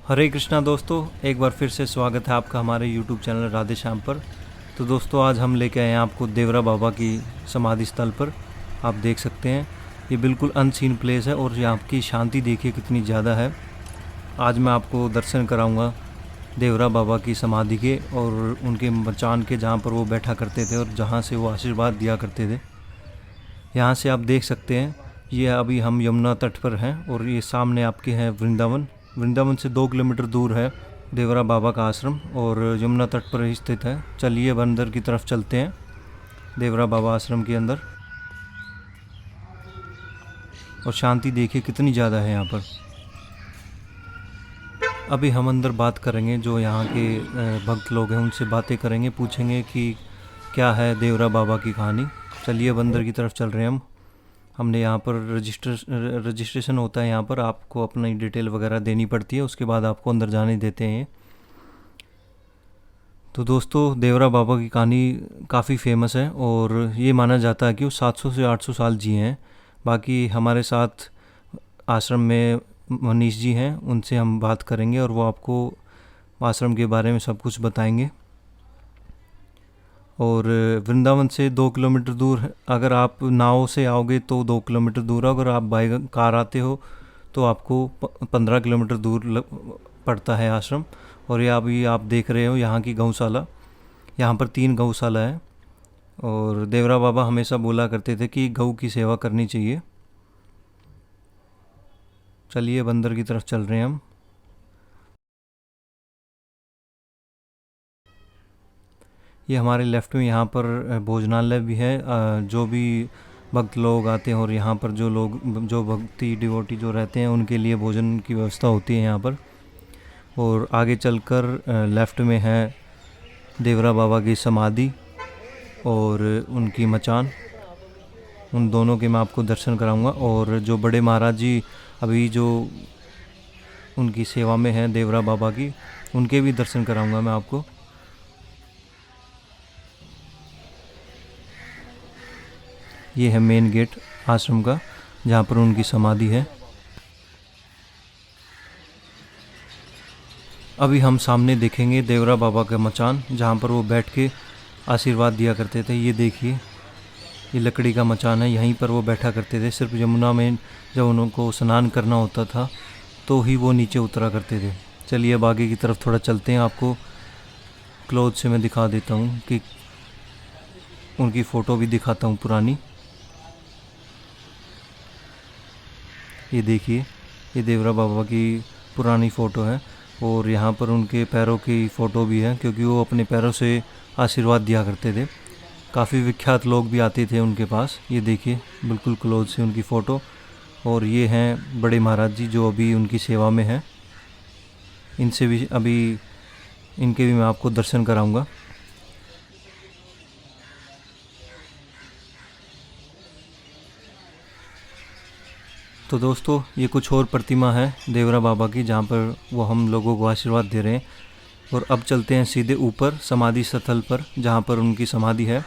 हरे कृष्णा दोस्तों, एक बार फिर से स्वागत है आपका हमारे YouTube चैनल राधे श्याम पर। तो दोस्तों, आज हम लेके आए हैं आपको देवरा बाबा की समाधि स्थल पर। आप देख सकते हैं ये बिल्कुल अनसीन प्लेस है और यहाँ की शांति देखिए कितनी ज़्यादा है। आज मैं आपको दर्शन कराऊंगा देवरा बाबा की समाधि के और उनके मचान के, जहाँ पर वो बैठा करते थे और जहाँ से वो आशीर्वाद दिया करते थे। यहाँ से आप देख सकते हैं, ये अभी हम यमुना तट पर हैं और ये सामने आपके हैं वृंदावन। वृंदावन से 2 किलोमीटर दूर है देवरा बाबा का आश्रम और यमुना तट पर ही स्थित है। चलिए अब अंदर की तरफ चलते हैं, देवरा बाबा आश्रम के अंदर। और शांति देखिए कितनी ज़्यादा है यहाँ पर। अभी हम अंदर बात करेंगे, जो यहाँ के भक्त लोग हैं उनसे बातें करेंगे, पूछेंगे कि क्या है देवरा बाबा की कहानी। चलिए अब अंदर की तरफ चल रहे हैं हमने यहाँ पर रजिस्ट्रेशन होता है। यहाँ पर आपको अपनी डिटेल वगैरह देनी पड़ती है, उसके बाद आपको अंदर जाने देते हैं। तो दोस्तों, देवरा बाबा की कहानी काफ़ी फेमस है और ये माना जाता है कि वो 700 से 800 साल जिए हैं। बाकी हमारे साथ आश्रम में मनीष जी हैं, उनसे हम बात करेंगे और वो आपको आश्रम के बारे में सब कुछ बताएंगे। और वृंदावन से 2 किलोमीटर दूर, अगर आप नाव से आओगे तो 2 किलोमीटर दूर है, अगर आप बाई कार आते हो तो आपको 15 किलोमीटर दूर पड़ता है आश्रम। और ये अभी आप देख रहे हो यहाँ की गौशाला, यहाँ पर 3 गौशाला है और देवरा बाबा हमेशा बोला करते थे कि गौ की सेवा करनी चाहिए। चलिए बंदर की तरफ चल रहे हैं हम। ये हमारे लेफ़्ट में यहाँ पर भोजनालय भी है। जो भी भक्त लोग आते हैं और यहाँ पर जो भक्ति डिवोटी जो रहते हैं उनके लिए भोजन की व्यवस्था होती है यहाँ पर। और आगे चलकर लेफ़्ट में है देवरा बाबा की समाधि और उनकी मचान। उन दोनों के मैं आपको दर्शन कराऊंगा। और जो बड़े महाराज जी अभी जो उनकी सेवा में हैं देवरा बाबा की, उनके भी दर्शन कराऊंगा मैं आपको। ये है मेन गेट आश्रम का, जहाँ पर उनकी समाधि है। अभी हम सामने देखेंगे देवरा बाबा का मचान, जहाँ पर वो बैठ के आशीर्वाद दिया करते थे। ये देखिए, ये लकड़ी का मचान है, यहीं पर वो बैठा करते थे। सिर्फ यमुना में जब उनको स्नान करना होता था तो ही वो नीचे उतरा करते थे। चलिए अब आगे की तरफ थोड़ा चलते हैं, आपको क्लोज से मैं दिखा देता हूँ कि उनकी फ़ोटो भी दिखाता हूँ पुरानी। ये देखिए, ये देवरा बाबा की पुरानी फ़ोटो है और यहाँ पर उनके पैरों की फ़ोटो भी है, क्योंकि वो अपने पैरों से आशीर्वाद दिया करते थे। काफ़ी विख्यात लोग भी आते थे उनके पास। ये देखिए बिल्कुल क्लोज से उनकी फ़ोटो। और ये हैं बड़े महाराज जी जो अभी उनकी सेवा में हैं। इनके भी मैं आपको दर्शन कराऊंगा। तो दोस्तों, ये कुछ और प्रतिमा है देवरा बाबा की, जहाँ पर वो हम लोगों को आशीर्वाद दे रहे हैं। और अब चलते हैं सीधे ऊपर समाधि स्थल पर, जहाँ पर उनकी समाधि है,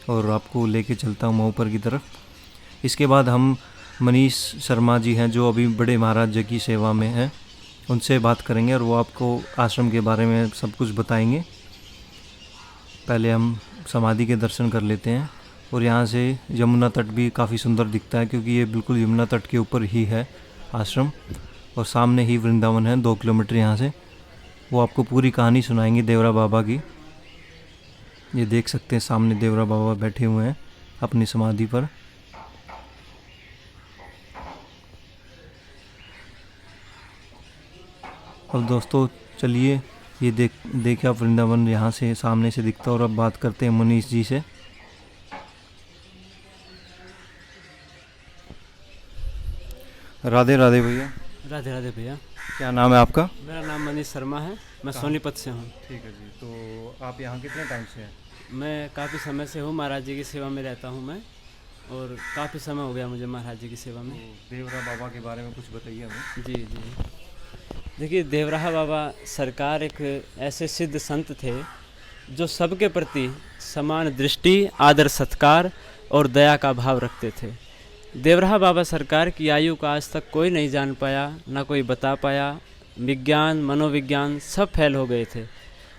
और आपको लेके चलता हूँ मैं ऊपर की तरफ। इसके बाद हम मनीष शर्मा जी हैं जो अभी बड़े महाराज जी की सेवा में हैं, उनसे बात करेंगे और वो आपको आश्रम के बारे में सब कुछ बताएंगे। पहले हम समाधि के दर्शन कर लेते हैं। और यहाँ से यमुना तट भी काफ़ी सुंदर दिखता है, क्योंकि ये बिल्कुल यमुना तट के ऊपर ही है आश्रम और सामने ही वृंदावन है 2 किलोमीटर यहाँ से। वो आपको पूरी कहानी सुनाएंगे देवरा बाबा की। ये देख सकते हैं सामने देवरा बाबा बैठे हुए हैं अपनी समाधि पर। अब दोस्तों चलिए, ये देखिए आप वृंदावन यहाँ से सामने से दिखता है। और अब बात करते हैं मनीष जी से। राधे राधे भैया। राधे राधे भैया। क्या नाम है आपका? मेरा नाम मनीष शर्मा है, मैं सोनीपत से हूँ। ठीक है जी। तो आप यहाँ कितने टाइम से हैं? मैं काफ़ी समय से हूँ, महाराज जी की सेवा में रहता हूँ मैं, और काफ़ी समय हो गया मुझे महाराज जी की सेवा में। तो देवरा बाबा के बारे में कुछ बताइए हमें। जी जी, देखिए देवराहा बाबा सरकार एक ऐसे सिद्ध संत थे जो सबके प्रति समान दृष्टि, आदर सत्कार और दया का भाव रखते थे। देवराहा बाबा सरकार की आयु का आज तक कोई नहीं जान पाया, ना कोई बता पाया, विज्ञान, मनोविज्ञान सब फेल हो गए थे।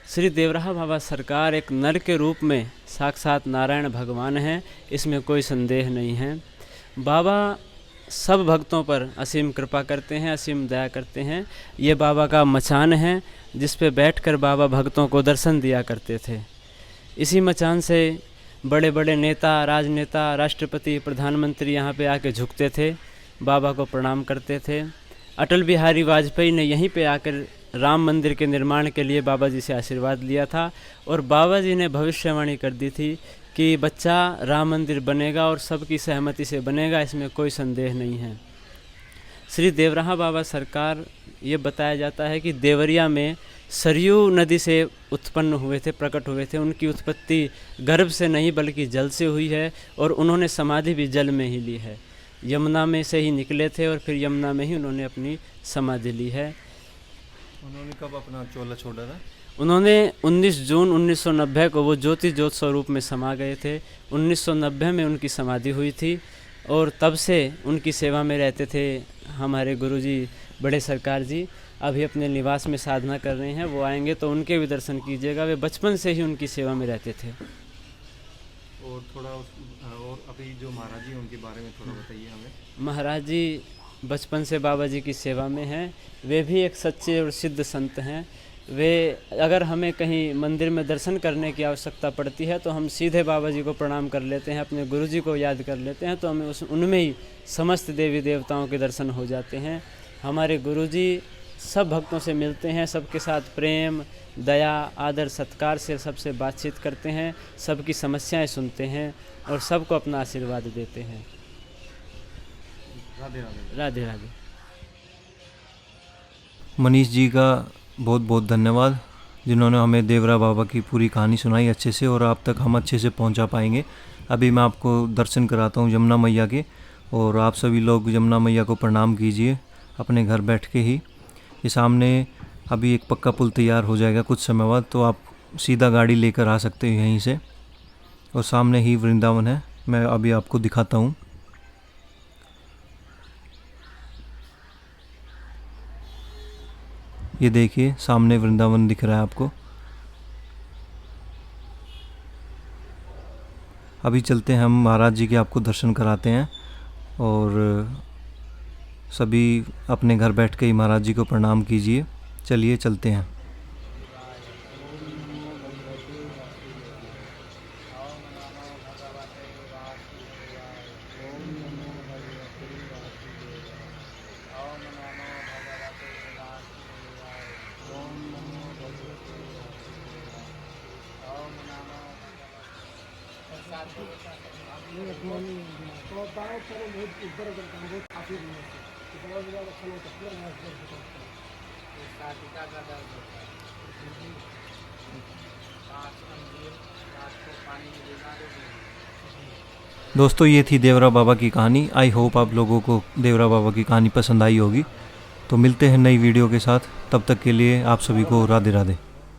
श्री देवराहा बाबा सरकार एक नर के रूप में साक्षात नारायण भगवान हैं, इसमें कोई संदेह नहीं है। बाबा सब भक्तों पर असीम कृपा करते हैं, असीम दया करते हैं। ये बाबा का मचान है जिस पे बैठकर बाबा भक्तों को दर्शन दिया करते थे। इसी मचान से बड़े बड़े नेता, राजनेता, राष्ट्रपति, प्रधानमंत्री यहाँ पे आके झुकते थे, बाबा को प्रणाम करते थे। अटल बिहारी वाजपेयी ने यहीं पे आकर राम मंदिर के निर्माण के लिए बाबा जी से आशीर्वाद लिया था और बाबा जी ने भविष्यवाणी कर दी थी कि बच्चा राम मंदिर बनेगा और सबकी सहमति से बनेगा, इसमें कोई संदेह नहीं है। श्री देवराहा बाबा सरकार, ये बताया जाता है कि देवरिया में सरयू नदी से उत्पन्न हुए थे, प्रकट हुए थे। उनकी उत्पत्ति गर्भ से नहीं बल्कि जल से हुई है और उन्होंने समाधि भी जल में ही ली है। यमुना में से ही निकले थे और फिर यमुना में ही उन्होंने अपनी समाधि ली है। उन्होंने कब अपना चोला छोड़ा था? उन्होंने 19 जून 1990 को वो ज्योति ज्योत स्वरूप में समा गए थे। 1990 में उनकी समाधि हुई थी और तब से उनकी सेवा में रहते थे हमारे गुरुजी बड़े सरकार जी। अभी अपने निवास में साधना कर रहे हैं, वो आएंगे तो उनके भी दर्शन कीजिएगा। वे बचपन से ही उनकी सेवा में रहते थे। और थोड़ा और अभी जो महाराज जी उनके बारे में थोड़ा बताइए हमें। महाराज जी बचपन से बाबा जी की सेवा में हैं। वे भी एक सच्चे और सिद्ध संत हैं। वे अगर हमें कहीं मंदिर में दर्शन करने की आवश्यकता पड़ती है तो हम सीधे बाबा जी को प्रणाम कर लेते हैं, अपने गुरु जी को याद कर लेते हैं, तो हमें उनमें ही समस्त देवी देवताओं के दर्शन हो जाते हैं। हमारे गुरु जी सब भक्तों से मिलते हैं, सबके साथ प्रेम, दया, आदर, सत्कार से सबसे बातचीत करते हैं, सबकी समस्याएं सुनते हैं और सबको अपना आशीर्वाद देते हैं। राधे राधे। राधे राधे। मनीष जी का बहुत बहुत धन्यवाद, जिन्होंने हमें देवरा बाबा की पूरी कहानी सुनाई अच्छे से और आप तक हम अच्छे से पहुंचा पाएंगे। अभी मैं आपको दर्शन कराता हूं यमुना मैया के, और आप सभी लोग यमुना मैया को प्रणाम कीजिए अपने घर बैठ के ही। ये सामने अभी एक पक्का पुल तैयार हो जाएगा कुछ समय बाद, तो आप सीधा गाड़ी लेकर आ सकते हैं यहीं से, और सामने ही वृंदावन है। मैं अभी आपको दिखाता हूँ। ये देखिए सामने वृंदावन दिख रहा है आपको। अभी चलते हैं हम महाराज जी के, आपको दर्शन कराते हैं, और सभी अपने घर बैठ के ही महाराज जी को प्रणाम कीजिए। चलिए चलते हैं। दोस्तों, ये थी देवरा बाबा की कहानी। आई होप आप लोगों को देवरा बाबा की कहानी पसंद आई होगी। तो मिलते हैं नई वीडियो के साथ, तब तक के लिए आप सभी को राधे राधे।